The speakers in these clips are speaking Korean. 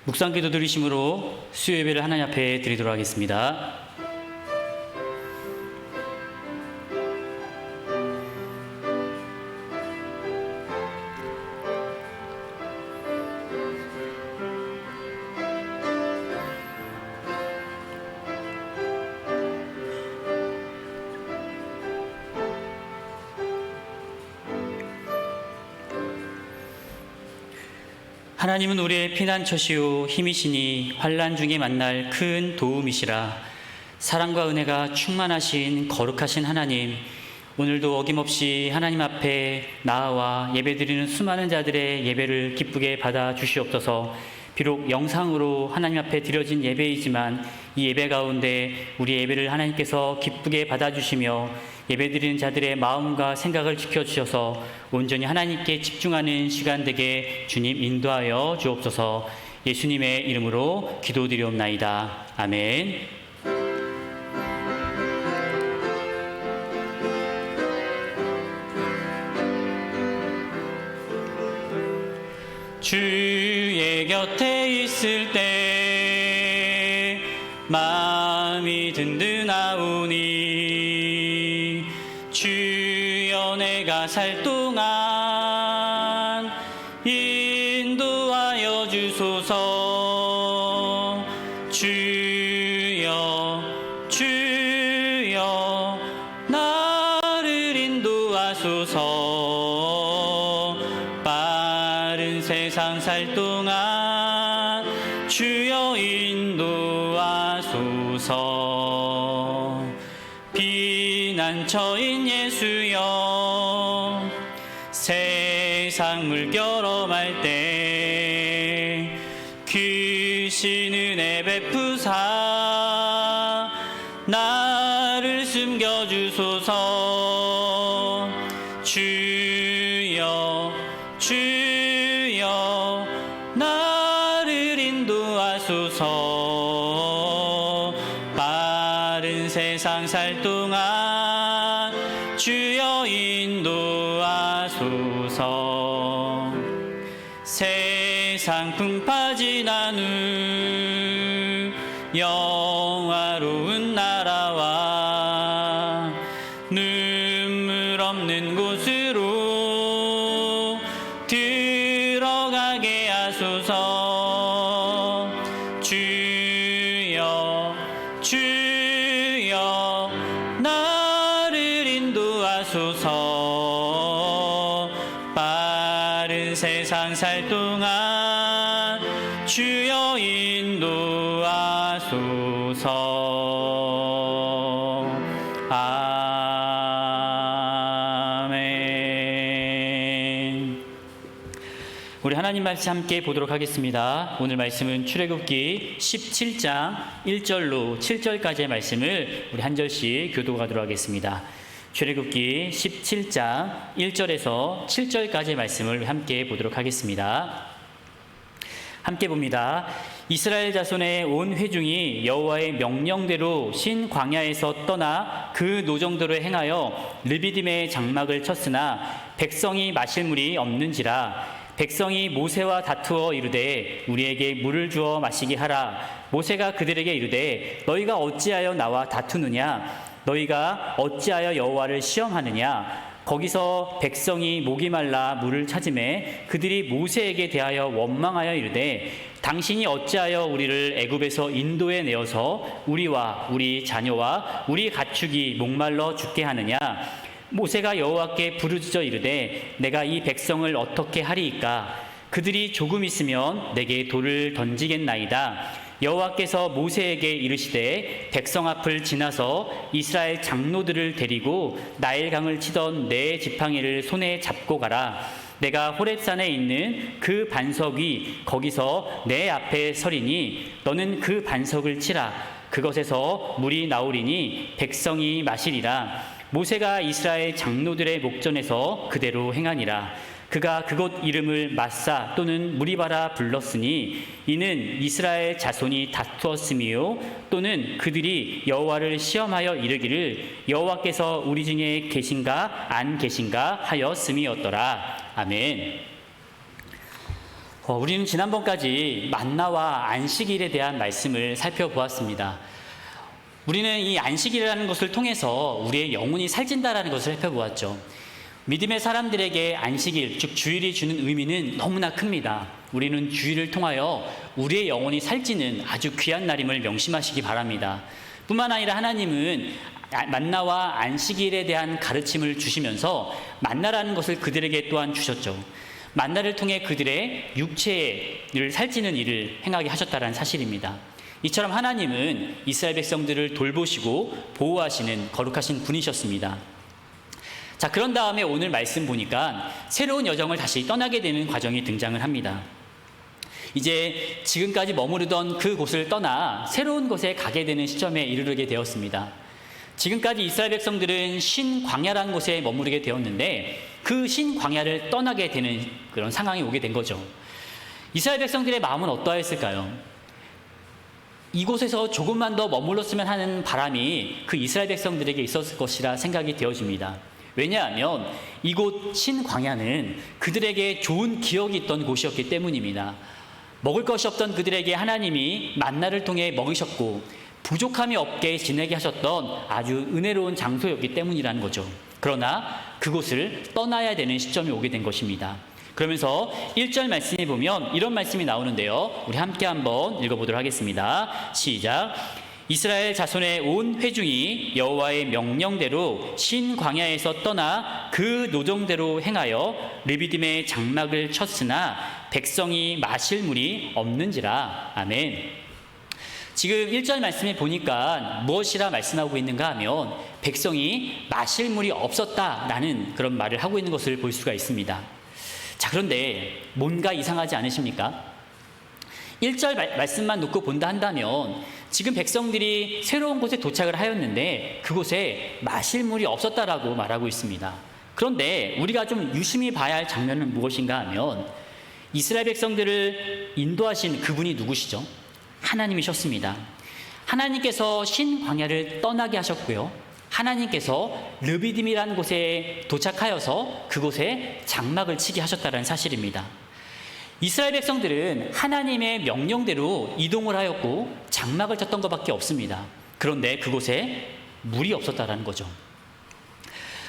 묵상기도 들으심으로 수요 예배를 하나님 앞에 드리도록 하겠습니다. 하나님은 우리의 피난처시오 힘이시니 환난 중에 만날 큰 도움이시라. 사랑과 은혜가 충만하신 거룩하신 하나님, 오늘도 어김없이 하나님 앞에 나아와 예배드리는 수많은 자들의 예배를 기쁘게 받아 주시옵소서. 비록 영상으로 하나님 앞에 드려진 예배이지만 이 예배 가운데 우리 예배를 하나님께서 기쁘게 받아주시며 예배드리는 자들의 마음과 생각을 지켜주셔서 온전히 하나님께 집중하는 시간 되게 주님 인도하여 주옵소서. 예수님의 이름으로 기도드리옵나이다. 아멘. 주의 곁에 있을 때 마음이 든든하오니 주여 내가 살 동안 인도하여 주소서. 주여 주여 나를 인도하소서. 빠른 세상 살 동안 주여 인도하소서. 피난처인 예수여 세상 물결엄할 때 귀신 은혜 베푸사 나를 숨겨주소서. 주여 주여 나를 인도하소서. 빠른 세상 살 동안 주여 인도하소서. 세상 풍파 지난 후 영화로운 나라와 눈물 없는 곳으로 들어가게 하소서. 주여 주여 나를 인도하소서. 빠른 세상 살 동안 주여 인도하소서. 아멘. 우리 하나님 말씀 함께 보도록 하겠습니다. 오늘 말씀은 출애굽기 17장 1절로 7절까지의 말씀을 우리 한 절씩 교도하도록 하겠습니다. 출애굽기 17장 1절에서 7절까지의 말씀을 함께 보도록 하겠습니다. 함께 봅니다. 이스라엘 자손의 온 회중이 여호와의 명령대로 신 광야에서 떠나 그 노정대로 행하여 르비딤의 장막을 쳤으나 백성이 마실 물이 없는지라. 백성이 모세와 다투어 이르되 우리에게 물을 주어 마시게 하라. 모세가 그들에게 이르되 너희가 어찌하여 나와 다투느냐? 너희가 어찌하여 여호와를 시험하느냐? 거기서 백성이 목이 말라 물을 찾으매 그들이 모세에게 대하여 원망하여 이르되 당신이 어찌하여 우리를 애굽에서 인도해 내어서 우리와 우리 자녀와 우리 가축이 목말라 죽게 하느냐? 모세가 여호와께 부르짖어 이르되 내가 이 백성을 어떻게 하리이까? 그들이 조금 있으면 내게 돌을 던지겠나이다. 여호와께서 모세에게 이르시되 백성 앞을 지나서 이스라엘 장로들을 데리고 나일강을 치던 네 지팡이를 손에 잡고 가라. 내가 호렙산에 있는 그 반석 위 거기서 내 앞에 서리니 너는 그 반석을 치라. 그것에서 물이 나오리니 백성이 마시리라. 모세가 이스라엘 장로들의 목전에서 그대로 행하니라. 그가 그곳 이름을 마사 또는 무리바라 불렀으니 이는 이스라엘 자손이 다투었음이요 또는 그들이 여호와를 시험하여 이르기를 여호와께서 우리 중에 계신가 안 계신가 하였음이었더라. 아멘. 우리는 지난번까지 만나와 안식일에 대한 말씀을 살펴보았습니다. 우리는 이 안식일이라는 것을 통해서 우리의 영혼이 살찐다라는 것을 살펴보았죠. 믿음의 사람들에게 안식일, 즉 주일이 주는 의미는 너무나 큽니다. 우리는 주일을 통하여 우리의 영혼이 살찌는 아주 귀한 날임을 명심하시기 바랍니다. 뿐만 아니라 하나님은 만나와 안식일에 대한 가르침을 주시면서 만나라는 것을 그들에게 또한 주셨죠. 만나를 통해 그들의 육체를 살찌는 일을 행하게 하셨다는 사실입니다. 이처럼 하나님은 이스라엘 백성들을 돌보시고 보호하시는 거룩하신 분이셨습니다. 자, 그런 다음에 오늘 말씀 보니까 새로운 여정을 다시 떠나게 되는 과정이 등장을 합니다. 이제 지금까지 머무르던 그 곳을 떠나 새로운 곳에 가게 되는 시점에 이르게 되었습니다. 지금까지 이스라엘 백성들은 신광야라는 곳에 머무르게 되었는데 그 신광야를 떠나게 되는 그런 상황이 오게 된 거죠. 이스라엘 백성들의 마음은 어떠했을까요? 이곳에서 조금만 더 머물렀으면 하는 바람이 그 이스라엘 백성들에게 있었을 것이라 생각이 되어집니다. 왜냐하면 이곳 신광야는 그들에게 좋은 기억이 있던 곳이었기 때문입니다. 먹을 것이 없던 그들에게 하나님이 만나를 통해 먹이셨고 부족함이 없게 지내게 하셨던 아주 은혜로운 장소였기 때문이라는 거죠. 그러나 그곳을 떠나야 되는 시점이 오게 된 것입니다. 그러면서 1절 말씀에 보면 이런 말씀이 나오는데요. 우리 함께 한번 읽어보도록 하겠습니다. 시작. 이스라엘 자손의 온 회중이 여호와의 명령대로 신광야에서 떠나 그 노정대로 행하여 르비딤의 장막을 쳤으나 백성이 마실 물이 없는지라. 아멘. 지금 1절 말씀에 보니까 무엇이라 말씀하고 있는가 하면 백성이 마실 물이 없었다라는 그런 말을 하고 있는 것을 볼 수가 있습니다. 자, 그런데 뭔가 이상하지 않으십니까? 1절 말씀만 놓고 본다 한다면 지금 백성들이 새로운 곳에 도착을 하였는데 그곳에 마실 물이 없었다라고 말하고 있습니다. 그런데 우리가 좀 유심히 봐야 할 장면은 무엇인가 하면 이스라엘 백성들을 인도하신 그분이 누구시죠? 하나님이셨습니다. 하나님께서 신광야를 떠나게 하셨고요. 하나님께서 르비딤이라는 곳에 도착하여서 그곳에 장막을 치게 하셨다는 사실입니다. 이스라엘 백성들은 하나님의 명령대로 이동을 하였고 장막을 쳤던 것밖에 없습니다. 그런데 그곳에 물이 없었다는 거죠.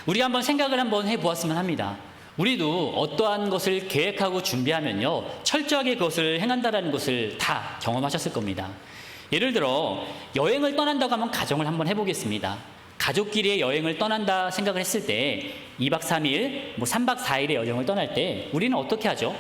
우리가 한번 생각을 한번 해보았으면 합니다. 우리도 어떠한 것을 계획하고 준비하면요 철저하게 그것을 행한다는 것을 다 경험하셨을 겁니다. 예를 들어 여행을 떠난다고 하면 가정을 한번 해보겠습니다. 가족끼리의 여행을 떠난다 생각을 했을 때 2박 3일, 3박 4일의 여행을 떠날 때 우리는 어떻게 하죠?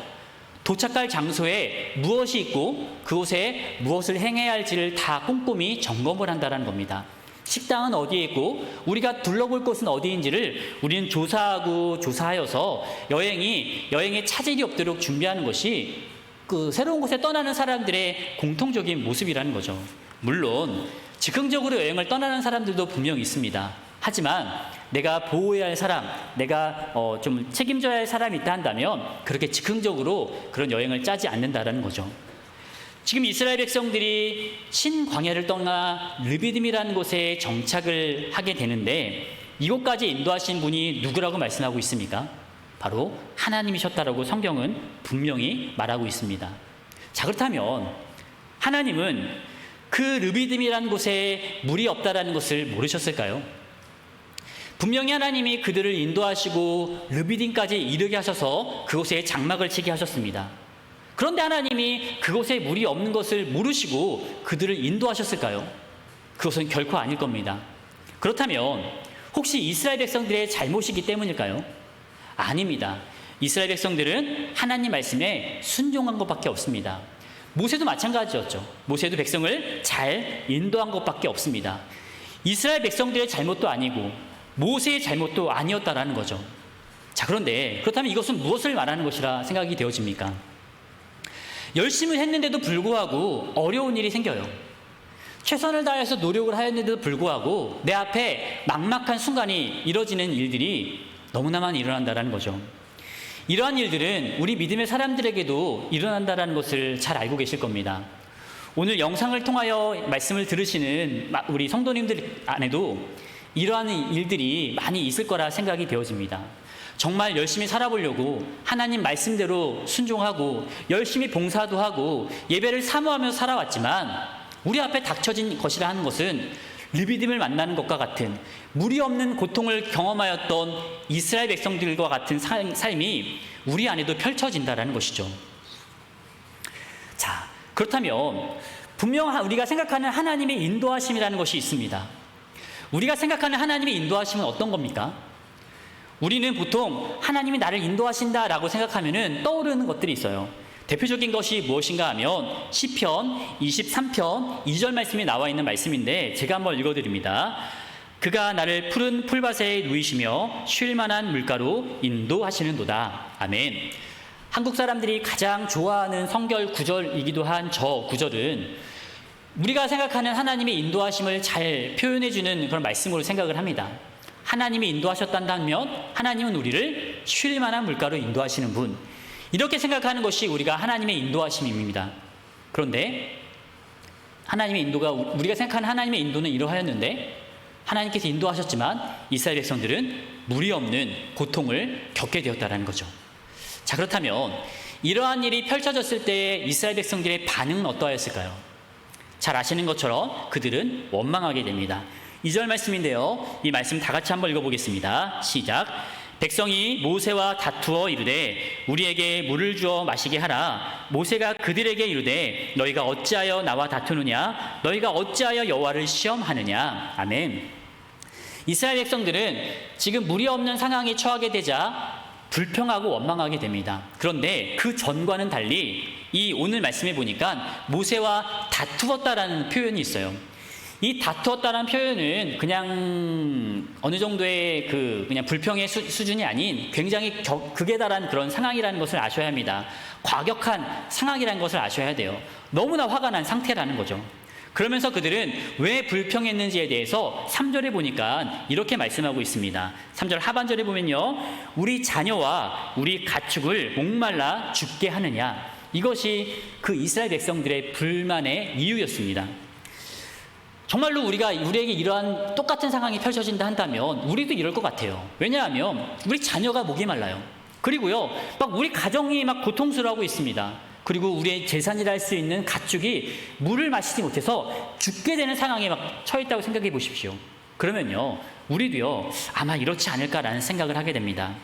도착할 장소에 무엇이 있고 그곳에 무엇을 행해야 할지를 다 꼼꼼히 점검을 한다는 겁니다. 식당은 어디에 있고 우리가 둘러볼 곳은 어디인지를 우리는 조사하여서 여행에 차질이 없도록 준비하는 것이 그 새로운 곳에 떠나는 사람들의 공통적인 모습이라는 거죠. 물론 즉흥적으로 여행을 떠나는 사람들도 분명히 있습니다. 하지만 내가 보호해야 할 사람, 내가 좀 책임져야 할 사람이 있다 한다면 그렇게 즉흥적으로 그런 여행을 짜지 않는다라는 거죠. 지금 이스라엘 백성들이 신광야를 떠나 르비딤이라는 곳에 정착을 하게 되는데 이곳까지 인도하신 분이 누구라고 말씀하고 있습니까? 바로 하나님이셨다라고 성경은 분명히 말하고 있습니다. 자, 그렇다면 하나님은 그 르비딤이라는 곳에 물이 없다라는 것을 모르셨을까요? 분명히 하나님이 그들을 인도하시고 르비딤까지 이르게 하셔서 그곳에 장막을 치게 하셨습니다. 그런데 하나님이 그곳에 물이 없는 것을 모르시고 그들을 인도하셨을까요? 그것은 결코 아닐 겁니다. 그렇다면 혹시 이스라엘 백성들의 잘못이기 때문일까요? 아닙니다. 이스라엘 백성들은 하나님 말씀에 순종한 것밖에 없습니다. 모세도 마찬가지였죠. 모세도 백성을 잘 인도한 것밖에 없습니다. 이스라엘 백성들의 잘못도 아니고 모세의 잘못도 아니었다라는 거죠. 자, 그런데 그렇다면 이것은 무엇을 말하는 것이라 생각이 되어집니까? 열심히 했는데도 불구하고 어려운 일이 생겨요. 최선을 다해서 노력을 하였는데도 불구하고 내 앞에 막막한 순간이 이뤄지는 일들이 너무나 많이 일어난다는 거죠. 이러한 일들은 우리 믿음의 사람들에게도 일어난다는 것을 잘 알고 계실 겁니다. 오늘 영상을 통하여 말씀을 들으시는 우리 성도님들 안에도 이러한 일들이 많이 있을 거라 생각이 되어집니다. 정말 열심히 살아보려고 하나님 말씀대로 순종하고 열심히 봉사도 하고 예배를 사모하며 살아왔지만 우리 앞에 닥쳐진 것이라 하는 것은 르비딤을 만나는 것과 같은 무리 없는 고통을 경험하였던 이스라엘 백성들과 같은 삶이 우리 안에도 펼쳐진다는 것이죠. 자, 그렇다면 분명 우리가 생각하는 하나님의 인도하심이라는 것이 있습니다. 우리가 생각하는 하나님의 인도하심은 어떤 겁니까? 우리는 보통 하나님이 나를 인도하신다라고 생각하면 떠오르는 것들이 있어요. 대표적인 것이 무엇인가 하면 시편 23편 2절 말씀이 나와 있는 말씀인데 제가 한번 읽어드립니다. 그가 나를 푸른 풀밭에 누이시며 쉴 만한 물가로 인도하시는도다. 아멘. 한국 사람들이 가장 좋아하는 성결 구절이기도 한 저 구절은 우리가 생각하는 하나님의 인도하심을 잘 표현해주는 그런 말씀으로 생각을 합니다. 하나님이 인도하셨다면 하나님은 우리를 쉴 만한 물가로 인도하시는 분, 이렇게 생각하는 것이 우리가 하나님의 인도하심입니다. 그런데 하나님의 인도가 우리가 생각하는 하나님의 인도는 이러하였는데 하나님께서 인도하셨지만 이스라엘 백성들은 무리 없는 고통을 겪게 되었다는 거죠. 자, 그렇다면 이러한 일이 펼쳐졌을 때 이스라엘 백성들의 반응은 어떠하였을까요? 잘 아시는 것처럼 그들은 원망하게 됩니다. 2절 말씀인데요, 이 말씀 다 같이 한번 읽어보겠습니다. 시작. 백성이 모세와 다투어 이르되 우리에게 물을 주어 마시게 하라. 모세가 그들에게 이르되 너희가 어찌하여 나와 다투느냐? 너희가 어찌하여 여호와를 시험하느냐? 아멘. 이스라엘 백성들은 지금 무리 없는 상황에 처하게 되자 불평하고 원망하게 됩니다. 그런데 그 전과는 달리 이 오늘 말씀에 보니까 모세와 다투었다라는 표현이 있어요. 이 다투었다는 표현은 그냥 어느 정도의 그냥 불평의 수준이 아닌 굉장히 극에 달한 그런 상황이라는 것을 아셔야 합니다. 과격한 상황이라는 것을 아셔야 돼요. 너무나 화가 난 상태라는 거죠. 그러면서 그들은 왜 불평했는지에 대해서 3절에 보니까 이렇게 말씀하고 있습니다. 3절 하반절에 보면요, 우리 자녀와 우리 가축을 목말라 죽게 하느냐, 이것이 그 이스라엘 백성들의 불만의 이유였습니다. 정말로 우리에게 이러한 똑같은 상황이 펼쳐진다 한다면 우리도 이럴 것 같아요. 왜냐하면 우리 자녀가 목이 말라요. 그리고요, 막 우리 가정이 막 고통스러워하고 있습니다. 그리고 우리의 재산이라 할 수 있는 가축이 물을 마시지 못해서 죽게 되는 상황에 막 처했다고 생각해 보십시오. 그러면요, 우리도요 아마 이렇지 않을까라는 생각을 하게 됩니다.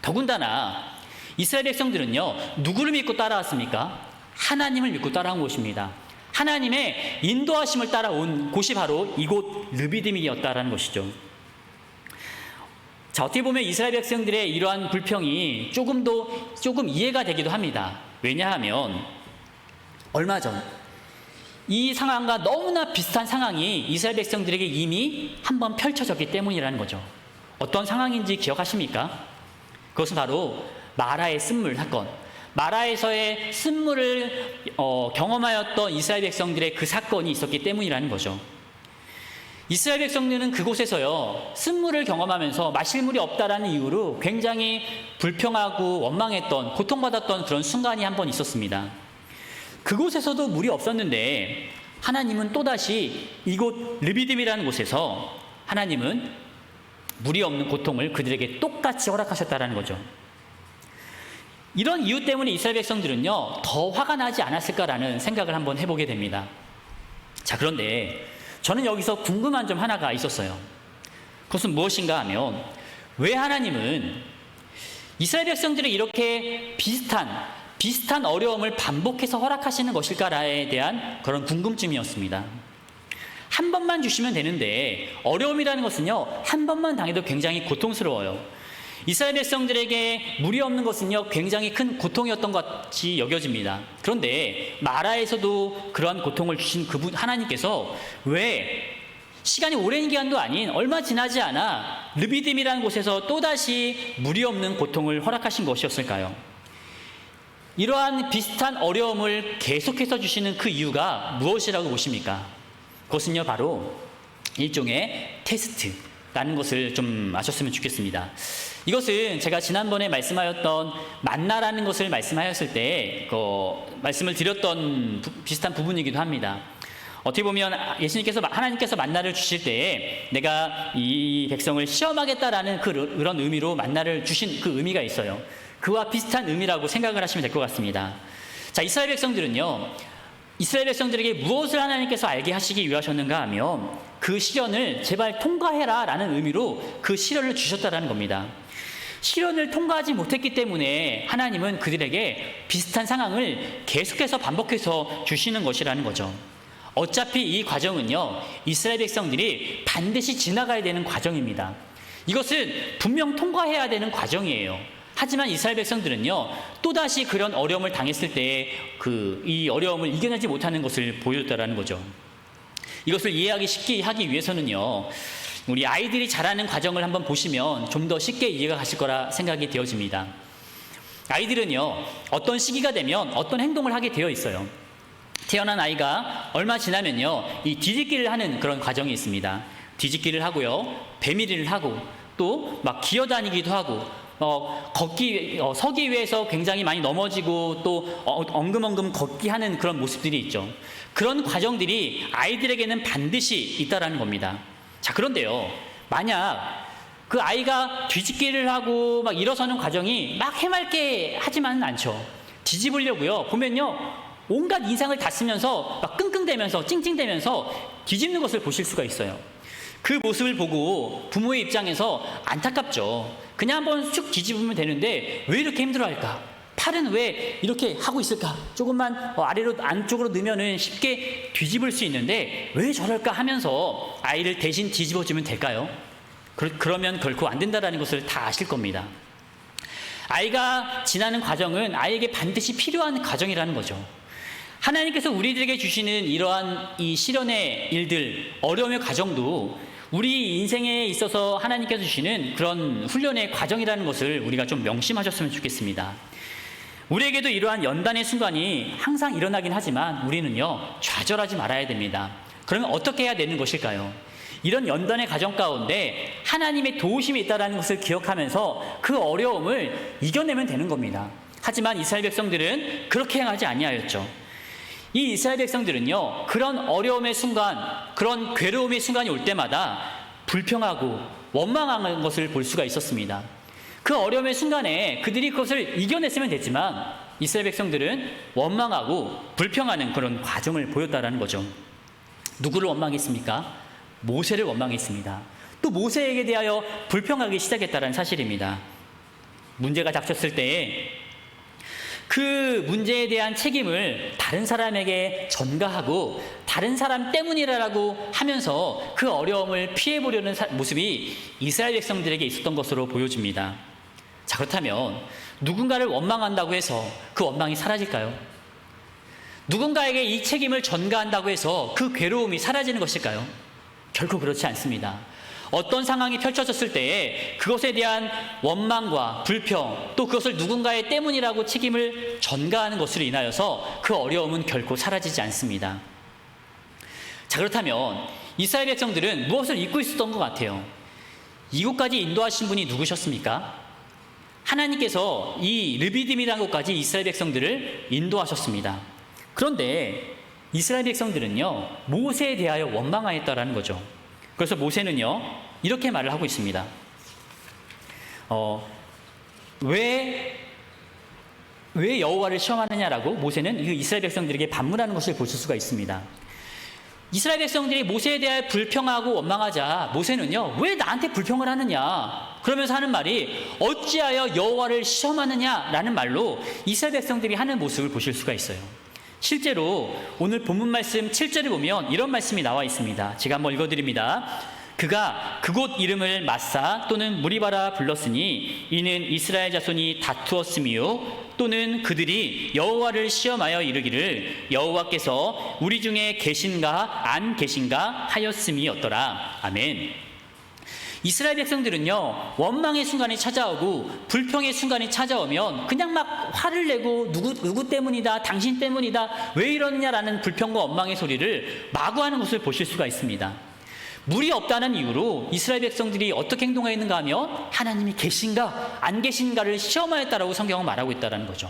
더군다나 이스라엘 백성들은요 누구를 믿고 따라왔습니까? 하나님을 믿고 따라온 것입니다. 하나님의 인도하심을 따라온 곳이 바로 이곳 르비딤이었다라는 것이죠. 자, 어떻게 보면 이스라엘 백성들의 이러한 불평이 조금 이해가 되기도 합니다. 왜냐하면 얼마 전 이 상황과 너무나 비슷한 상황이 이스라엘 백성들에게 이미 한번 펼쳐졌기 때문이라는 거죠. 어떤 상황인지 기억하십니까? 그것은 바로 마라의 쓴물 사건. 마라에서의 쓴물을 경험하였던 이스라엘 백성들의 그 사건이 있었기 때문이라는 거죠. 이스라엘 백성들은 그곳에서요 쓴물을 경험하면서 마실 물이 없다라는 이유로 굉장히 불평하고 원망했던, 고통받았던 그런 순간이 한 번 있었습니다. 그곳에서도 물이 없었는데 하나님은 또다시 이곳 르비딤이라는 곳에서 하나님은 물이 없는 고통을 그들에게 똑같이 허락하셨다라는 거죠. 이런 이유 때문에 이스라엘 백성들은요 더 화가 나지 않았을까라는 생각을 한번 해보게 됩니다. 자, 그런데 저는 여기서 궁금한 점 하나가 있었어요. 그것은 무엇인가 하면 왜 하나님은 이스라엘 백성들이 이렇게 비슷한 어려움을 반복해서 허락하시는 것일까에 대한 그런 궁금증이었습니다. 한 번만 주시면 되는데 어려움이라는 것은요 한 번만 당해도 굉장히 고통스러워요. 이스라엘 백성들에게 물이 없는 것은요 굉장히 큰 고통이었던 것 같이 여겨집니다. 그런데 마라에서도 그러한 고통을 주신 그분 하나님께서 왜 시간이 오랜 기간도 아닌 얼마 지나지 않아 르비딤이라는 곳에서 또다시 물이 없는 고통을 허락하신 것이었을까요? 이러한 비슷한 어려움을 계속해서 주시는 그 이유가 무엇이라고 보십니까? 그것은요 바로 일종의 테스트라는 것을 좀 아셨으면 좋겠습니다. 이것은 제가 지난번에 말씀하였던 만나라는 것을 말씀하였을 때 말씀을 드렸던 비슷한 부분이기도 합니다. 어떻게 보면 하나님께서 만나를 주실 때에 내가 이 백성을 시험하겠다라는 그런 의미로 만나를 주신 그 의미가 있어요. 그와 비슷한 의미라고 생각을 하시면 될 것 같습니다. 자, 이스라엘 백성들에게 무엇을 하나님께서 알게 하시기 위하셨는가 하면 그 시련을 제발 통과해라 라는 의미로 그 시련을 주셨다라는 겁니다. 시련을 통과하지 못했기 때문에 하나님은 그들에게 비슷한 상황을 계속해서 반복해서 주시는 것이라는 거죠. 어차피 이 과정은요, 이스라엘 백성들이 반드시 지나가야 되는 과정입니다. 이것은 분명 통과해야 되는 과정이에요. 하지만 이스라엘 백성들은요, 또다시 그런 어려움을 당했을 때 이 어려움을 이겨내지 못하는 것을 보여줬다라는 거죠. 이것을 이해하기 쉽게 하기 위해서는요, 우리 아이들이 자라는 과정을 한번 보시면 좀 더 쉽게 이해가 가실 거라 생각이 되어집니다. 아이들은요, 어떤 시기가 되면 어떤 행동을 하게 되어 있어요. 태어난 아이가 얼마 지나면요, 이 뒤집기를 하는 그런 과정이 있습니다. 뒤집기를 하고요, 배밀이를 하고 또 막 기어다니기도 하고 서기 위해서 굉장히 많이 넘어지고 또 엉금엉금 걷기 하는 그런 모습들이 있죠. 그런 과정들이 아이들에게는 반드시 있다라는 겁니다. 자, 그런데요, 만약 그 아이가 뒤집기를 하고 막 일어서는 과정이 막 해맑게 하지만은 않죠. 뒤집으려고요, 보면요, 온갖 인상을 다 쓰면서 막 끙끙대면서 찡찡대면서 뒤집는 것을 보실 수가 있어요. 그 모습을 보고 부모의 입장에서 안타깝죠. 그냥 한번 쑥 뒤집으면 되는데 왜 이렇게 힘들어할까? 팔은 왜 이렇게 하고 있을까? 조금만 안쪽으로 넣으면은 쉽게 뒤집을 수 있는데 왜 저럴까 하면서 아이를 대신 뒤집어주면 될까요? 그러면 결코 안 된다는 것을 다 아실 겁니다. 아이가 지나는 과정은 아이에게 반드시 필요한 과정이라는 거죠. 하나님께서 우리들에게 주시는 이러한 이 시련의 일들, 어려움의 과정도 우리 인생에 있어서 하나님께서 주시는 그런 훈련의 과정이라는 것을 우리가 좀 명심하셨으면 좋겠습니다. 우리에게도 이러한 연단의 순간이 항상 일어나긴 하지만 우리는요, 좌절하지 말아야 됩니다. 그러면 어떻게 해야 되는 것일까요? 이런 연단의 과정 가운데 하나님의 도우심이 있다는 것을 기억하면서 그 어려움을 이겨내면 되는 겁니다. 하지만 이스라엘 백성들은 그렇게 행하지 아니하였죠. 이 이스라엘 백성들은요, 그런 어려움의 순간, 그런 괴로움의 순간이 올 때마다 불평하고 원망하는 것을 볼 수가 있었습니다. 그 어려움의 순간에 그들이 그것을 이겨냈으면 됐지만 이스라엘 백성들은 원망하고 불평하는 그런 과정을 보였다라는 거죠. 누구를 원망했습니까? 모세를 원망했습니다. 또 모세에게 대하여 불평하기 시작했다는 사실입니다. 문제가 닥쳤을 때에 그 문제에 대한 책임을 다른 사람에게 전가하고 다른 사람 때문이라고 하면서 그 어려움을 피해보려는 모습이 이스라엘 백성들에게 있었던 것으로 보여집니다. 자, 그렇다면 누군가를 원망한다고 해서 그 원망이 사라질까요? 누군가에게 이 책임을 전가한다고 해서 그 괴로움이 사라지는 것일까요? 결코 그렇지 않습니다. 어떤 상황이 펼쳐졌을 때에 그것에 대한 원망과 불평, 또 그것을 누군가의 때문이라고 책임을 전가하는 것으로 인하여서 그 어려움은 결코 사라지지 않습니다. 자, 그렇다면 이스라엘 백성들은 무엇을 잊고 있었던 것 같아요? 이곳까지 인도하신 분이 누구셨습니까? 하나님께서 이 르비딤이라는 곳까지 이스라엘 백성들을 인도하셨습니다. 그런데 이스라엘 백성들은요, 모세에 대하여 원망하였다라는 거죠. 그래서 모세는요, 이렇게 말을 하고 있습니다. 왜 여호와를 시험하느냐라고 모세는 이스라엘 백성들에게 반문하는 것을 보실 수가 있습니다. 이스라엘 백성들이 모세에 대하여 불평하고 원망하자 모세는요, 왜 나한테 불평을 하느냐? 그러면서 하는 말이 어찌하여 여호와를 시험하느냐라는 말로 이스라엘 백성들이 하는 모습을 보실 수가 있어요. 실제로 오늘 본문 말씀 7절에 보면 이런 말씀이 나와 있습니다. 제가 한번 읽어드립니다. 그가 그곳 이름을 마사 또는 무리바라 불렀으니 이는 이스라엘 자손이 다투었으며 또는 그들이 여호와를 시험하여 이르기를 여호와께서 우리 중에 계신가 안 계신가 하였음이었더라. 아멘. 이스라엘 백성들은요, 원망의 순간이 찾아오고 불평의 순간이 찾아오면 그냥 막 화를 내고 누구 때문이다, 당신 때문이다, 왜 이러느냐라는 불평과 원망의 소리를 마구 하는 것을 보실 수가 있습니다. 물이 없다는 이유로 이스라엘 백성들이 어떻게 행동하였는가 하면 하나님이 계신가 안 계신가를 시험하였다라고 성경은 말하고 있다는 거죠.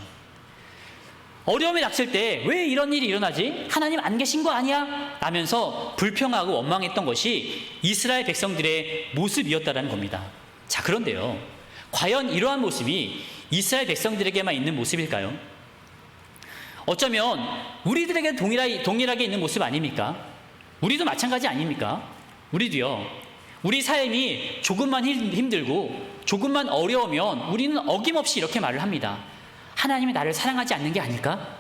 어려움이 닥칠 때 왜 이런 일이 일어나지? 하나님 안 계신 거 아니야? 라면서 불평하고 원망했던 것이 이스라엘 백성들의 모습이었다는 겁니다. 자, 그런데요, 과연 이러한 모습이 이스라엘 백성들에게만 있는 모습일까요? 어쩌면 우리들에게 동일하게 있는 모습 아닙니까? 우리도 마찬가지 아닙니까? 우리도요, 우리 삶이 조금만 힘들고 조금만 어려우면 우리는 어김없이 이렇게 말을 합니다. 하나님이 나를 사랑하지 않는 게 아닐까?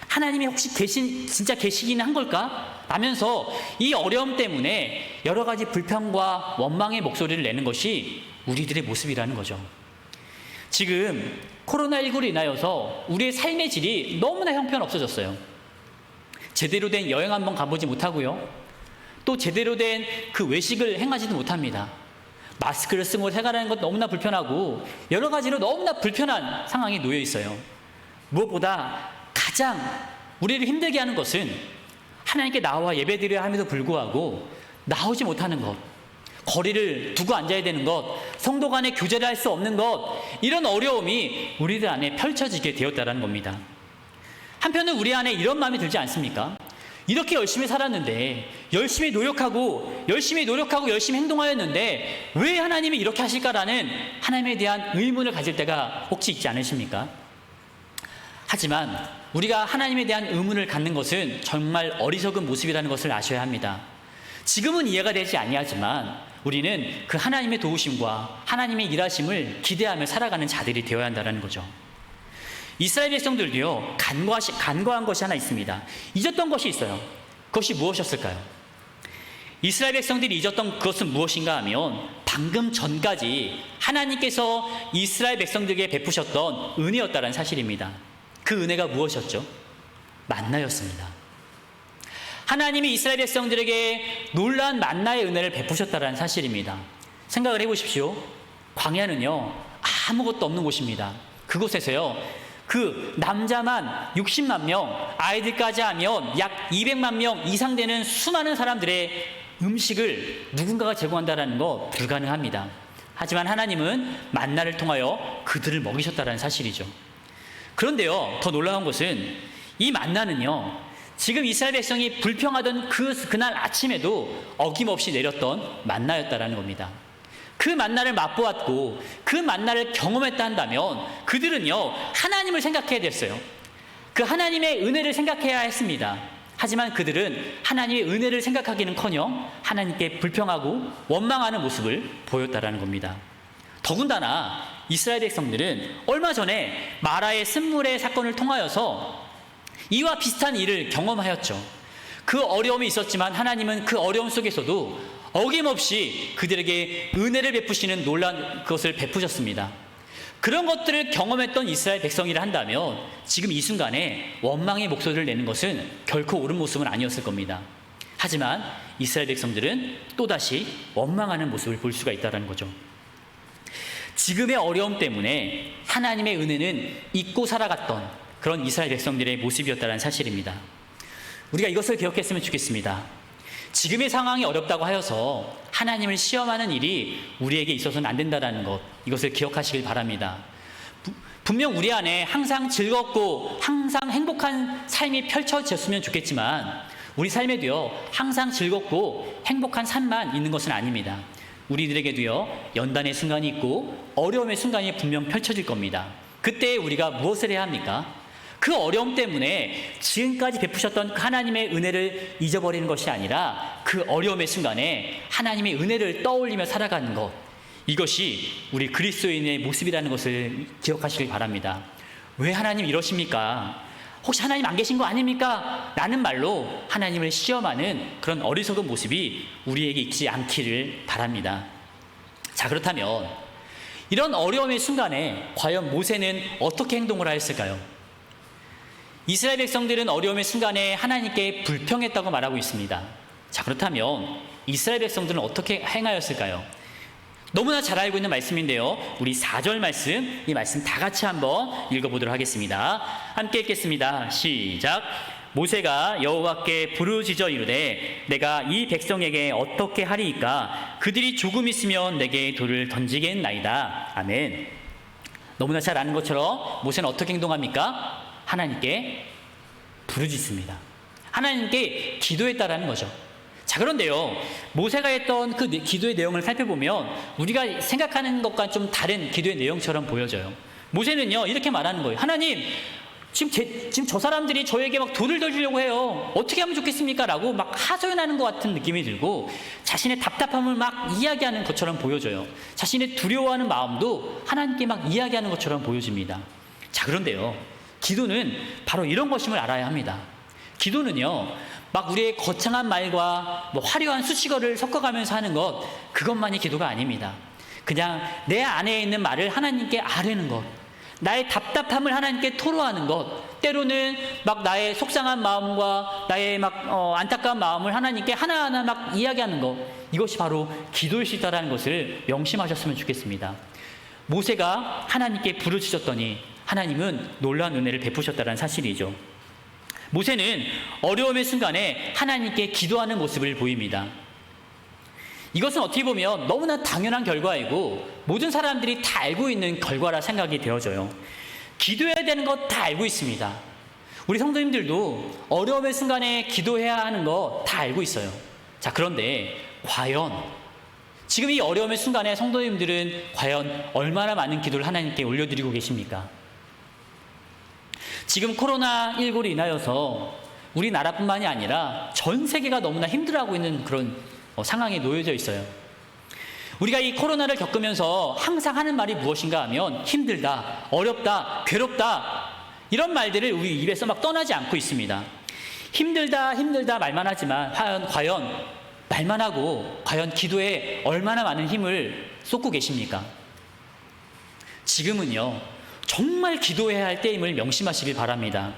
하나님이 혹시 진짜 계시기는 한 걸까? 라면서 이 어려움 때문에 여러 가지 불평과 원망의 목소리를 내는 것이 우리들의 모습이라는 거죠. 지금 코로나19로 인하여서 우리의 삶의 질이 너무나 형편없어졌어요. 제대로 된 여행 한번 가보지 못하고요, 또 제대로 된 그 외식을 행하지도 못합니다. 마스크를 쓰고 생활하는 것 너무나 불편하고 여러 가지로 너무나 불편한 상황에 놓여 있어요. 무엇보다 가장 우리를 힘들게 하는 것은 하나님께 나와 예배드려야 함에도 불구하고 나오지 못하는 것, 거리를 두고 앉아야 되는 것, 성도 간에 교제를 할 수 없는 것, 이런 어려움이 우리들 안에 펼쳐지게 되었다는 겁니다. 한편은 우리 안에 이런 마음이 들지 않습니까? 이렇게 열심히 살았는데, 열심히 노력하고 열심히 행동하였는데 왜 하나님이 이렇게 하실까라는 하나님에 대한 의문을 가질 때가 혹시 있지 않으십니까? 하지만 우리가 하나님에 대한 의문을 갖는 것은 정말 어리석은 모습이라는 것을 아셔야 합니다. 지금은 이해가 되지 아니하지만 우리는 그 하나님의 도우심과 하나님의 일하심을 기대하며 살아가는 자들이 되어야 한다는 거죠. 이스라엘 백성들도요, 간과한 것이 하나 있습니다. 잊었던 것이 있어요. 그것이 무엇이었을까요? 이스라엘 백성들이 잊었던 그것은 무엇인가 하면 방금 전까지 하나님께서 이스라엘 백성들에게 베푸셨던 은혜였다는 사실입니다. 그 은혜가 무엇이었죠? 만나였습니다. 하나님이 이스라엘 백성들에게 놀라운 만나의 은혜를 베푸셨다는 사실입니다. 생각을 해보십시오. 광야는요, 아무것도 없는 곳입니다. 그곳에서요, 그 남자만 60만 명, 아이들까지 하면 약 200만 명 이상 되는 수많은 사람들의 음식을 누군가가 제공한다는 거 불가능합니다. 하지만 하나님은 만나를 통하여 그들을 먹이셨다는 사실이죠. 그런데요, 더 놀라운 것은 이 만나는요, 지금 이스라엘 백성이 불평하던 그날 아침에도 어김없이 내렸던 만나였다는 겁니다. 그 만나를 맛보았고 그 만나를 경험했다 한다면 그들은요, 하나님을 생각해야 됐어요. 그 하나님의 은혜를 생각해야 했습니다. 하지만 그들은 하나님의 은혜를 생각하기는커녕 하나님께 불평하고 원망하는 모습을 보였다라는 겁니다. 더군다나 이스라엘 백성들은 얼마 전에 마라의 쓴물의 사건을 통하여서 이와 비슷한 일을 경험하였죠. 그 어려움이 있었지만 하나님은 그 어려움 속에서도 어김없이 그들에게 은혜를 베푸시는 놀라운 것을 베푸셨습니다. 그런 것들을 경험했던 이스라엘 백성이라 한다면 지금 이 순간에 원망의 목소리를 내는 것은 결코 옳은 모습은 아니었을 겁니다. 하지만 이스라엘 백성들은 또다시 원망하는 모습을 볼 수가 있다는 거죠. 지금의 어려움 때문에 하나님의 은혜는 잊고 살아갔던 그런 이스라엘 백성들의 모습이었다는 사실입니다. 우리가 이것을 기억했으면 좋겠습니다. 지금의 상황이 어렵다고 하여서 하나님을 시험하는 일이 우리에게 있어서는 안 된다는 것, 이것을 기억하시길 바랍니다. 분명 우리 안에 항상 즐겁고 항상 행복한 삶이 펼쳐졌으면 좋겠지만 우리 삶에도요, 항상 즐겁고 행복한 삶만 있는 것은 아닙니다. 우리들에게도요, 연단의 순간이 있고 어려움의 순간이 분명 펼쳐질 겁니다. 그때 우리가 무엇을 해야 합니까? 그 어려움 때문에 지금까지 베푸셨던 하나님의 은혜를 잊어버리는 것이 아니라 그 어려움의 순간에 하나님의 은혜를 떠올리며 살아가는 것, 이것이 우리 그리스도인의 모습이라는 것을 기억하시길 바랍니다. 왜 하나님 이러십니까? 혹시 하나님 안 계신 거 아닙니까? 라는 말로 하나님을 시험하는 그런 어리석은 모습이 우리에게 있지 않기를 바랍니다. 자, 그렇다면 이런 어려움의 순간에 과연 모세는 어떻게 행동을 하였을까요? 이스라엘 백성들은 어려움의 순간에 하나님께 불평했다고 말하고 있습니다. 자, 그렇다면 이스라엘 백성들은 어떻게 행하였을까요? 너무나 잘 알고 있는 말씀인데요, 우리 4절 말씀, 이 말씀 다 같이 한번 읽어보도록 하겠습니다. 함께 읽겠습니다. 시작. 모세가 여호와께 부르짖어 이르되 내가 이 백성에게 어떻게 하리이까? 그들이 조금 있으면 내게 돌을 던지겠나이다. 아멘. 너무나 잘 아는 것처럼 모세는 어떻게 행동합니까? 하나님께 부르짖습니다. 하나님께 기도했다라는 거죠. 자, 그런데요, 모세가 했던 그 기도의 내용을 살펴보면 우리가 생각하는 것과 좀 다른 기도의 내용처럼 보여져요. 모세는요, 이렇게 말하는 거예요. 하나님, 지금 저 사람들이 저에게 막 돌을 던지려고 해요. 어떻게 하면 좋겠습니까? 라고 막 하소연하는 것 같은 느낌이 들고 자신의 답답함을 막 이야기하는 것처럼 보여져요. 자신의 두려워하는 마음도 하나님께 막 이야기하는 것처럼 보여집니다. 자, 그런데요, 기도는 바로 이런 것임을 알아야 합니다. 기도는요, 막 우리의 거창한 말과 화려한 수식어를 섞어가면서 하는 것, 그것만이 기도가 아닙니다. 그냥 내 안에 있는 말을 하나님께 아뢰는 것, 나의 답답함을 하나님께 토로하는 것, 때로는 막 나의 속상한 마음과 나의 막 안타까운 마음을 하나님께 하나하나 막 이야기하는 것, 이것이 바로 기도일 수 있다는 것을 명심하셨으면 좋겠습니다. 모세가 하나님께 부르짖었더니 하나님은 놀라운 은혜를 베푸셨다는 사실이죠. 모세는 어려움의 순간에 하나님께 기도하는 모습을 보입니다. 이것은 어떻게 보면 너무나 당연한 결과이고 모든 사람들이 다 알고 있는 결과라 생각이 되어져요. 기도해야 되는 것 다 알고 있습니다. 우리 성도님들도 어려움의 순간에 기도해야 하는 거 다 알고 있어요. 자, 그런데 과연 지금 이 어려움의 순간에 성도님들은 과연 얼마나 많은 기도를 하나님께 올려드리고 계십니까? 지금 코로나19로 인하여서 우리나라뿐만이 아니라 전 세계가 너무나 힘들어하고 있는 그런 상황에 놓여져 있어요. 우리가 이 코로나를 겪으면서 항상 하는 말이 무엇인가 하면 힘들다, 어렵다, 괴롭다, 이런 말들을 우리 입에서 막 떠나지 않고 있습니다. 힘들다 말만 하지만 과연 말만 하고 과연 기도에 얼마나 많은 힘을 쏟고 계십니까? 지금은요, 정말 기도해야 할 때임을 명심하시길 바랍니다.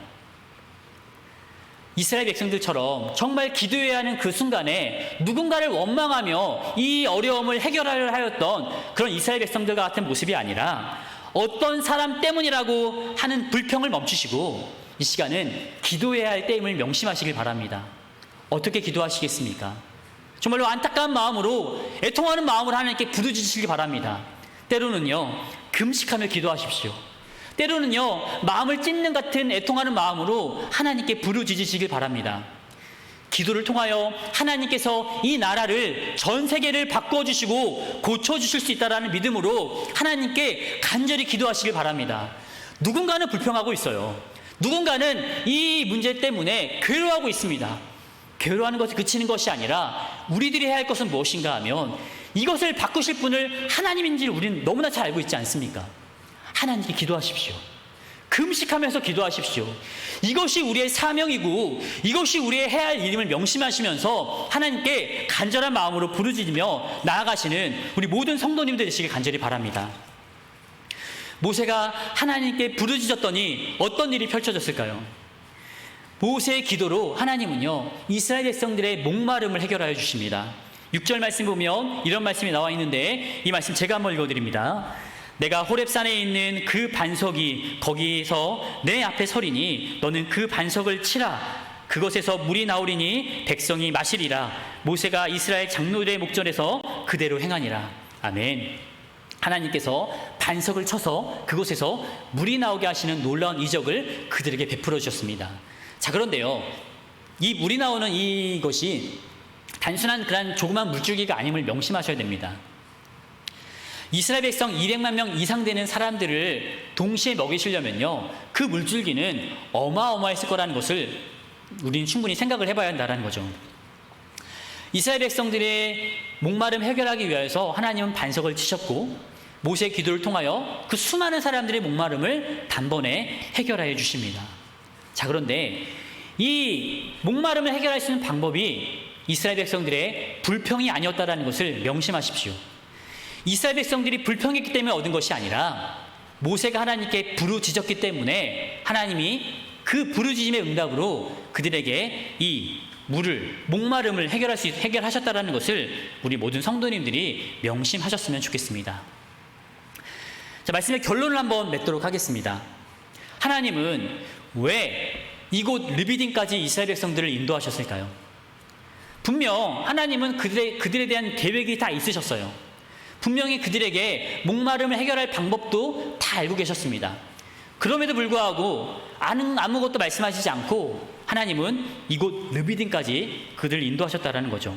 이스라엘 백성들처럼 정말 기도해야 하는 그 순간에 누군가를 원망하며 이 어려움을 해결하려 하였던 그런 이스라엘 백성들과 같은 모습이 아니라 어떤 사람 때문이라고 하는 불평을 멈추시고 이 시간은 기도해야 할 때임을 명심하시길 바랍니다. 어떻게 기도하시겠습니까? 정말로 안타까운 마음으로 애통하는 마음으로 하나님께 부르짖으시기 바랍니다. 때로는요, 금식하며 기도하십시오. 때로는요, 마음을 찢는 같은 애통하는 마음으로 하나님께 부르짖으시길 바랍니다. 기도를 통하여 하나님께서 이 나라를, 전 세계를 바꿔주시고 고쳐주실 수 있다는 믿음으로 하나님께 간절히 기도하시길 바랍니다. 누군가는 불평하고 있어요. 누군가는 이 문제 때문에 괴로워하고 있습니다. 괴로워하는 것이 그치는 것이 아니라 우리들이 해야 할 것은 무엇인가 하면 이것을 바꾸실 분을 하나님인지를 우리는 너무나 잘 알고 있지 않습니까? 하나님께 기도하십시오. 금식하면서 기도하십시오. 이것이 우리의 사명이고 이것이 우리의 해야 할 일임을 명심하시면서 하나님께 간절한 마음으로 부르짖으며 나아가시는 우리 모든 성도님들 되시길 간절히 바랍니다. 모세가 하나님께 부르짖었더니 어떤 일이 펼쳐졌을까요? 모세의 기도로 하나님은요, 이스라엘 백성들의 목마름을 해결하여 주십니다. 6절 말씀 보면 이런 말씀이 나와 있는데 이 말씀 제가 한번 읽어드립니다. 내가 호렙산에 있는 그 반석이 거기서 내 앞에 서리니 너는 그 반석을 치라. 그것에서 물이 나오리니 백성이 마시리라. 모세가 이스라엘 장로들의 목전에서 그대로 행하니라. 아멘. 하나님께서 반석을 쳐서 그곳에서 물이 나오게 하시는 놀라운 이적을 그들에게 베풀어 주셨습니다. 자, 그런데요, 이 물이 나오는 이것이 단순한 그런 조그만 물줄기가 아님을 명심하셔야 됩니다. 이스라엘 백성 200만 명 이상 되는 사람들을 동시에 먹이시려면요, 그 물줄기는 어마어마했을 거라는 것을 우리는 충분히 생각을 해봐야 한다는 거죠. 이스라엘 백성들의 목마름 해결하기 위해서 하나님은 반석을 치셨고 모세의 기도를 통하여 그 수많은 사람들의 목마름을 단번에 해결하여 주십니다. 자, 그런데 이 목마름을 해결할 수 있는 방법이 이스라엘 백성들의 불평이 아니었다는 것을 명심하십시오. 이스라엘 백성들이 불평했기 때문에 얻은 것이 아니라 모세가 하나님께 부르짖었기 때문에 하나님이 그 부르짖음의 응답으로 그들에게 이 목마름을 해결하셨다는 것을 우리 모든 성도님들이 명심하셨으면 좋겠습니다. 자, 말씀의 결론을 한번 맺도록 하겠습니다. 하나님은 왜 이곳 르비딤까지 이스라엘 백성들을 인도하셨을까요? 분명 하나님은 그들에 대한 계획이 다 있으셨어요. 분명히 그들에게 목마름을 해결할 방법도 다 알고 계셨습니다. 그럼에도 불구하고 아무것도 말씀하시지 않고 하나님은 이곳 르비딤까지 그들을 인도하셨다라는 거죠.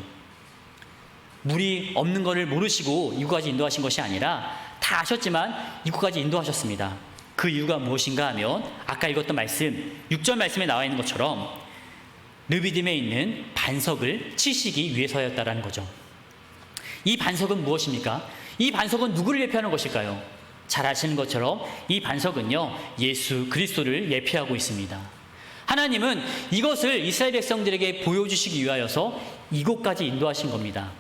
물이 없는 것을 모르시고 이곳까지 인도하신 것이 아니라 다 아셨지만 이곳까지 인도하셨습니다. 그 이유가 무엇인가 하면 아까 읽었던 말씀 6절 말씀에 나와 있는 것처럼 르비딤에 있는 반석을 치시기 위해서였다라는 거죠. 이 반석은 무엇입니까? 이 반석은 누구를 예표하는 것일까요? 잘 아시는 것처럼 이 반석은요, 예수 그리스도를 예표하고 있습니다. 하나님은 이것을 이스라엘 백성들에게 보여주시기 위하여서 이곳까지 인도하신 겁니다.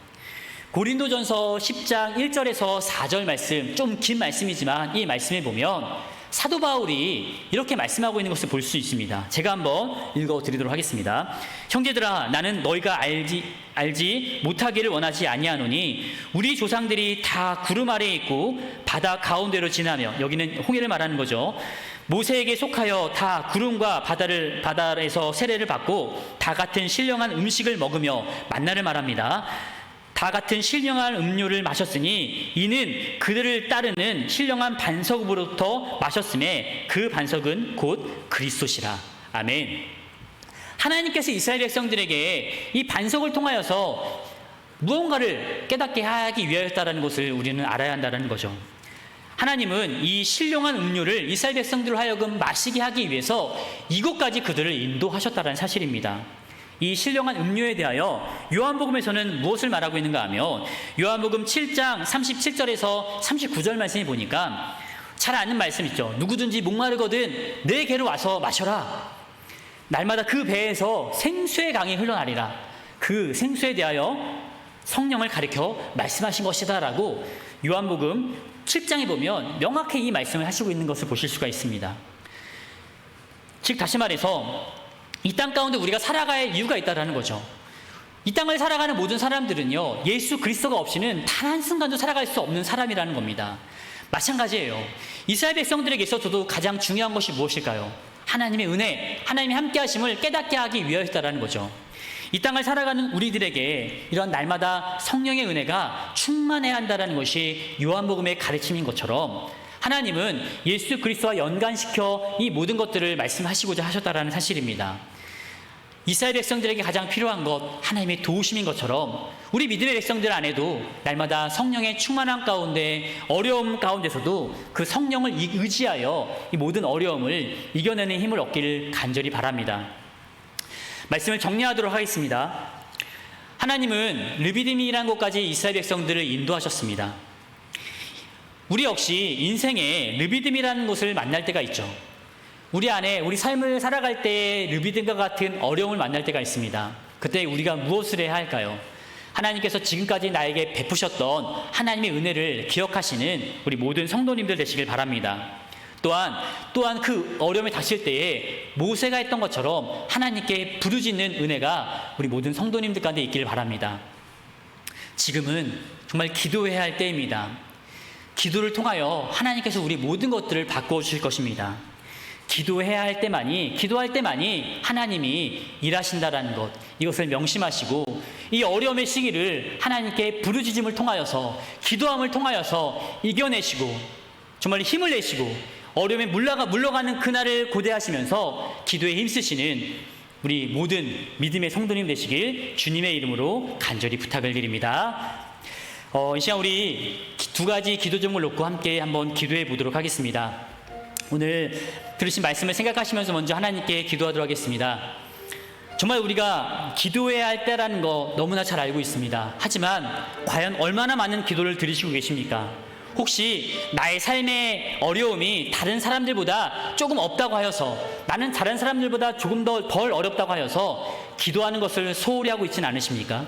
고린도전서 10장 1절에서 4절 말씀, 좀 긴 말씀이지만 이 말씀에 보면 사도 바울이 이렇게 말씀하고 있는 것을 볼 수 있습니다. 제가 한번 읽어드리도록 하겠습니다. 형제들아, 나는 너희가 알지 못하기를 원하지 아니하노니 우리 조상들이 다 구름 아래에 있고 바다 가운데로 지나며, 여기는 홍해를 말하는 거죠. 모세에게 속하여 다 구름과 바다에서 세례를 받고 다 같은 신령한 음식을 먹으며 만나를 말합니다. 다 같은 신령한 음료를 마셨으니 이는 그들을 따르는 신령한 반석으로부터 마셨음에 그 반석은 곧 그리스도시라. 아멘. 하나님께서 이스라엘 백성들에게 이 반석을 통하여서 무언가를 깨닫게 하기 위하였다는 것을 우리는 알아야 한다는 거죠. 하나님은 이 신령한 음료를 이스라엘 백성들로 하여금 마시게 하기 위해서 이곳까지 그들을 인도하셨다는 사실입니다. 이 신령한 음료에 대하여 요한복음에서는 무엇을 말하고 있는가 하면 요한복음 7장 37절에서 39절 말씀에 보니까 잘 아는 말씀 있죠. 누구든지 목마르거든 내 배로 와서 마셔라. 날마다 그 배에서 생수의 강이 흘러나리라. 그 생수에 대하여 성령을 가리켜 말씀하신 것이다 라고 요한복음 7장에 보면 명확히 이 말씀을 하시고 있는 것을 보실 수가 있습니다. 즉 다시 말해서 이 땅 가운데 우리가 살아갈 이유가 있다는 거죠. 이 땅을 살아가는 모든 사람들은요, 예수 그리스도가 없이는 단 한순간도 살아갈 수 없는 사람이라는 겁니다. 마찬가지예요. 이스라엘 백성들에게 있어서도 가장 중요한 것이 무엇일까요? 하나님의 은혜, 하나님의 함께 하심을 깨닫게 하기 위하였다는 거죠. 이 땅을 살아가는 우리들에게 이런 날마다 성령의 은혜가 충만해야 한다는 것이 요한복음의 가르침인 것처럼 하나님은 예수 그리스도와 연관시켜 이 모든 것들을 말씀하시고자 하셨다는 사실입니다. 이스라엘 백성들에게 가장 필요한 것, 하나님의 도우심인 것처럼 우리 믿음의 백성들 안에도 날마다 성령의 충만함 가운데 어려움 가운데서도 그 성령을 의지하여 이 모든 어려움을 이겨내는 힘을 얻기를 간절히 바랍니다. 말씀을 정리하도록 하겠습니다. 하나님은 르비딤이라는 곳까지 이스라엘 백성들을 인도하셨습니다. 우리 역시 인생에 르비딤이라는 곳을 만날 때가 있죠. 우리 안에 우리 삶을 살아갈 때 르비딤과 같은 어려움을 만날 때가 있습니다. 그때 우리가 무엇을 해야 할까요? 하나님께서 지금까지 나에게 베푸셨던 하나님의 은혜를 기억하시는 우리 모든 성도님들 되시길 바랍니다. 또한 그 어려움에 닥칠 때에 모세가 했던 것처럼 하나님께 부르짖는 은혜가 우리 모든 성도님들 가운데 있기를 바랍니다. 지금은 정말 기도해야 할 때입니다. 기도를 통하여 하나님께서 우리 모든 것들을 바꾸어 주실 것입니다. 기도할 때만이 하나님이 일하신다라는 것, 이것을 명심하시고 이 어려움의 시기를 하나님께 부르짖음을 통하여서 기도함을 통하여서 이겨내시고 정말 힘을 내시고 어려움에 물러가는 그날을 고대하시면서 기도에 힘쓰시는 우리 모든 믿음의 성도님 되시길 주님의 이름으로 간절히 부탁을 드립니다. 이 시간 우리 두 가지 기도 제목을 놓고 함께 한번 기도해 보도록 하겠습니다. 오늘 들으신 말씀을 생각하시면서 먼저 하나님께 기도하도록 하겠습니다. 정말 우리가 기도해야 할 때라는 거 너무나 잘 알고 있습니다. 하지만 과연 얼마나 많은 기도를 드리시고 계십니까? 혹시 나의 삶의 어려움이 다른 사람들보다 조금 없다고 하여서, 나는 다른 사람들보다 조금 덜 어렵다고 하여서 기도하는 것을 소홀히 하고 있지는 않으십니까?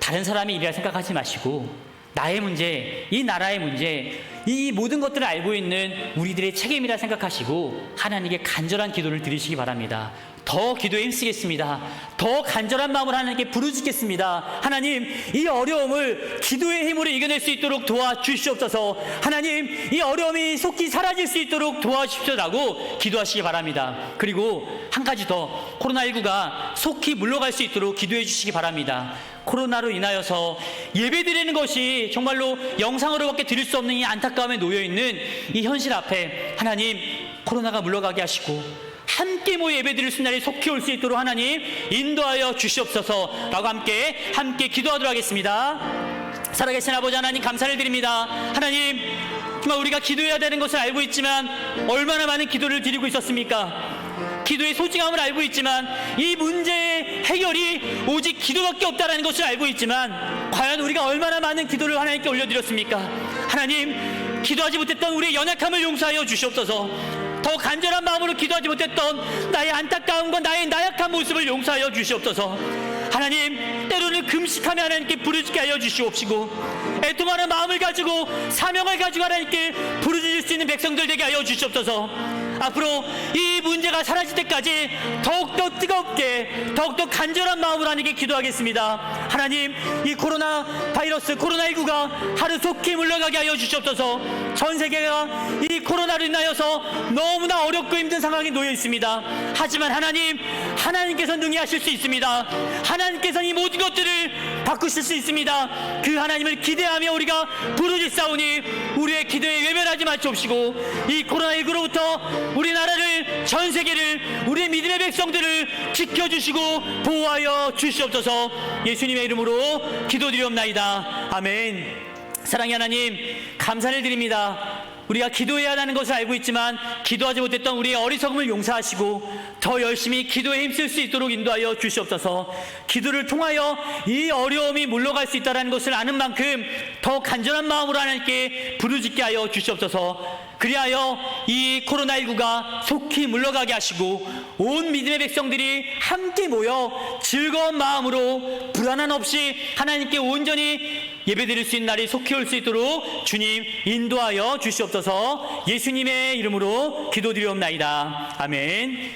다른 사람의 일이라 생각하지 마시고 나의 문제, 이 나라의 문제, 이 모든 것들을 알고 있는 우리들의 책임이라 생각하시고 하나님께 간절한 기도를 드리시기 바랍니다. 더 기도에 힘쓰겠습니다. 더 간절한 마음을 하나님께 부르짖겠습니다. 하나님, 이 어려움을 기도의 힘으로 이겨낼 수 있도록 도와주시옵소서. 하나님, 이 어려움이 속히 사라질 수 있도록 도와주십시오라고 기도하시기 바랍니다. 그리고 한 가지 더, 코로나19가 속히 물러갈 수 있도록 기도해 주시기 바랍니다. 코로나로 인하여서 예배드리는 것이 정말로 영상으로밖에 드릴 수 없는 이 안타까움에 놓여있는 이 현실 앞에 하나님, 코로나가 물러가게 하시고 함께 모여 예배드릴 수 있는 날이 속히 올 수 있도록 하나님 인도하여 주시옵소서 라고 함께 기도하도록 하겠습니다. 살아계신 아버지 하나님, 감사를 드립니다. 하나님, 정말 우리가 기도해야 되는 것을 알고 있지만 얼마나 많은 기도를 드리고 있었습니까? 기도의 소중함을 알고 있지만 이 문제의 해결이 오직 기도밖에 없다는 것을 알고 있지만 과연 우리가 얼마나 많은 기도를 하나님께 올려드렸습니까? 하나님, 기도하지 못했던 우리의 연약함을 용서하여 주시옵소서. 더 간절한 마음으로 기도하지 못했던 나의 안타까움과 나의 나약한 모습을 용서하여 주시옵소서. 하나님, 때로는 금식하며 하나님께 부르짖게 하여 주시옵시고 애통하는 마음을 가지고 사명을 가지고 하나님께 부르짖을 수 있는 백성들 되게 하여 주시옵소서. 앞으로 이 문제가 사라질 때까지 더욱더 뜨겁게, 더욱더 간절한 마음으로 하나님께 기도하겠습니다. 하나님, 이 코로나 바이러스, 코로나19가 하루 속히 물러가게 하여 주시옵소서. 전 세계가 이 코로나로 인하여서 너무나 어렵고 힘든 상황에 놓여 있습니다. 하지만 하나님, 하나님께서 능히 하실 수 있습니다. 하나님께서는 이 모든 것들을 바꾸실 수 있습니다. 그 하나님을 기대하며 우리가 부르짖사오니 우리의 기도에 외면하지 마시옵시고 이 코로나19로부터 우리나라를, 전 세계를, 우리의 믿음의 백성들을 지켜주시고 보호하여 주시옵소서. 예수님의 이름으로 기도드리옵나이다. 아멘. 사랑의 하나님, 감사를 드립니다. 우리가 기도해야 하는 것을 알고 있지만 기도하지 못했던 우리의 어리석음을 용서하시고 더 열심히 기도에 힘쓸 수 있도록 인도하여 주시옵소서. 기도를 통하여 이 어려움이 물러갈 수 있다는 것을 아는 만큼 더 간절한 마음으로 하나님께 부르짖게 하여 주시옵소서. 그리하여 이 코로나19가 속히 물러가게 하시고 온 믿음의 백성들이 함께 모여 즐거운 마음으로 불안함 없이 하나님께 온전히 예배드릴 수 있는 날이 속히 올 수 있도록 주님 인도하여 주시옵소서. 예수님의 이름으로 기도드리옵나이다. 아멘.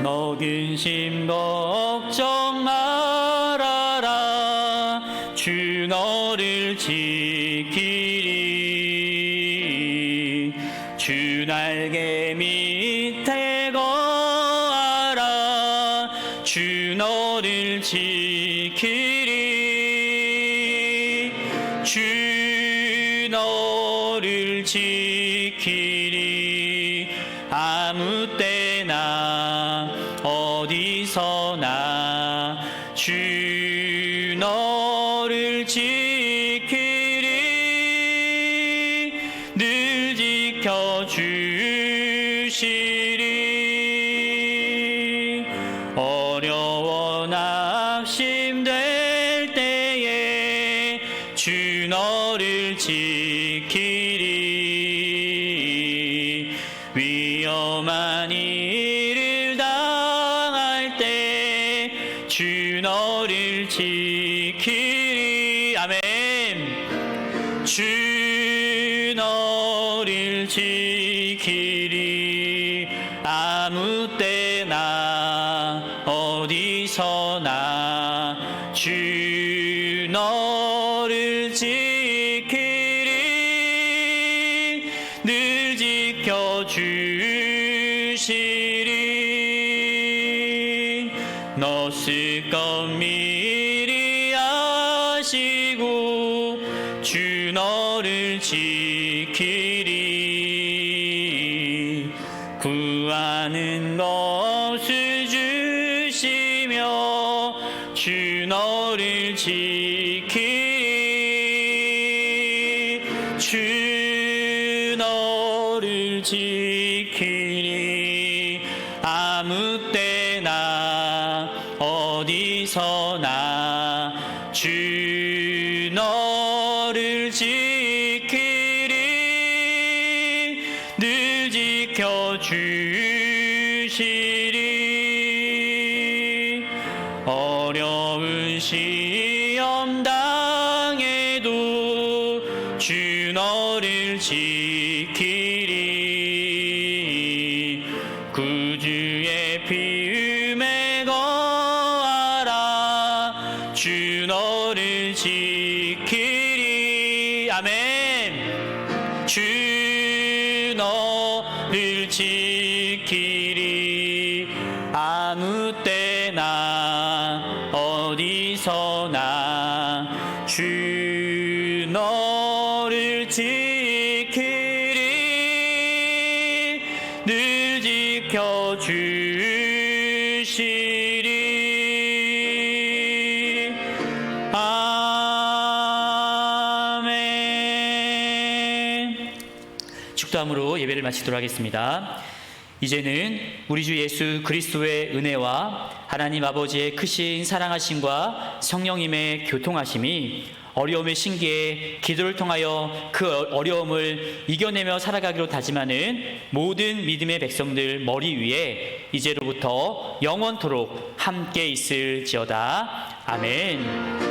너 근심 걱정 말아라. 주 너를 지키리. 주 날개 밑에 거하라. 주 너를 지키리. 주 너를 지키리. 아무 때나 어디서나 주 너를 지키리. 늘 지켜주시리. 어려워 낙심될 때에 주 너를 지키리. 위험한 일을 당할 때 주 너를 지키리. 아멘. 주 너를 지키리. 아무 때나 어디서나 주 너를 지키리. 늘 지켜주시리. 너 쓸 것 미리 아시고 주 너를 지키리. 구하는 것을 주시며 주 너를 지키리. 주 너를 지키리. 아무 때나 어디서나 주 너를 지키리. 늘 지켜주시리. 어려운 시험 당해도 주 너를 지키리. 구주의 피음에 거하라. 주 너를 지키리. 아멘. 주 너를 지키리. 아무 때나 어디서나 주 너를 지키리. 늘 지켜주시리. 아멘. 축도함으로 예배를 마치도록 하겠습니다. 이제는 우리 주 예수 그리스도의 은혜와 하나님 아버지의 크신 사랑하심과 성령님의 교통하심이 어려움의 신기에 기도를 통하여 그 어려움을 이겨내며 살아가기로 다짐하는 모든 믿음의 백성들 머리 위에 이제로부터 영원토록 함께 있을지어다. 아멘.